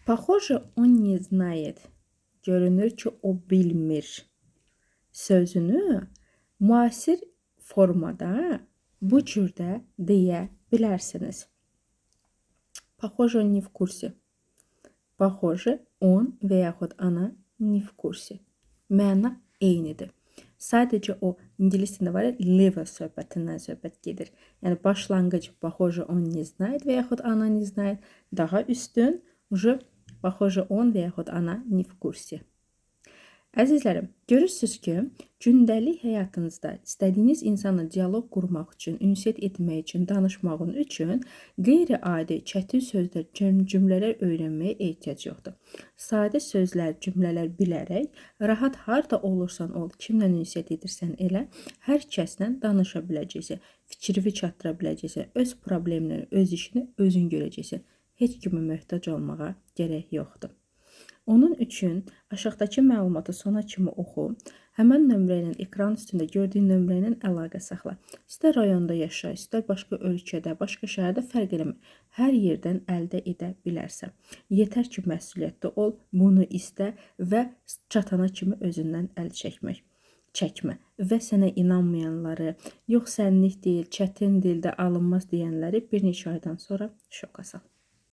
Похоже, он не знает. Görünür ki, o bilmir. Sözünü müasir formada bu cürdə deyə bilərsiniz. Похоже, он не в курсе. Похоже, он və yaxud ana не в курсе. Məna eynidir. Sadəcə o ingilis dilində var ya, level söhbətindən söhbət gedir. Yəni başlanğıc похоже, он не знает və yaxud ana не знает. Daha üstün, уже похоже, он və yaxud ana не в курсе. Əzizlərim, görürsünüz ki, gündəlik həyatınızda istədiyiniz insanla dialoq qurmaq üçün, ünsiyyət etmək üçün, danışmağın üçün qeyri-adi, çətin sözlər, cümlələr öyrənməyə ehtiyac yoxdur. Sadə sözlər, cümlələr bilərək, rahat harda olursan ol, kimlə ünsiyyət edirsən elə, hər kəslə danışa biləcəksən, fikrini çatdıra biləcəksən, öz problemlərini, öz işini özün görəcəksən. Heç kimə möhtac olmağa gərək yoxdur. Onun üçün aşağıdakı məlumatı sona kimi oxu, həmən nömrə ilə ekran üstündə gördüyün nömrə ilə əlaqə saxla. İstər rayonda yaşa, istər başqa ölkədə, başqa şəhərdə fərq eləmir. Hər yerdən əldə edə bilərsən. Yetər ki, məsuliyyətli ol, bunu istə və çatana kimi özündən əl çəkmə və sənə inanmayanları, yox sənlik deyil, çətin dildə alınmaz deyənləri bir neçə aydan sonra şoka sal.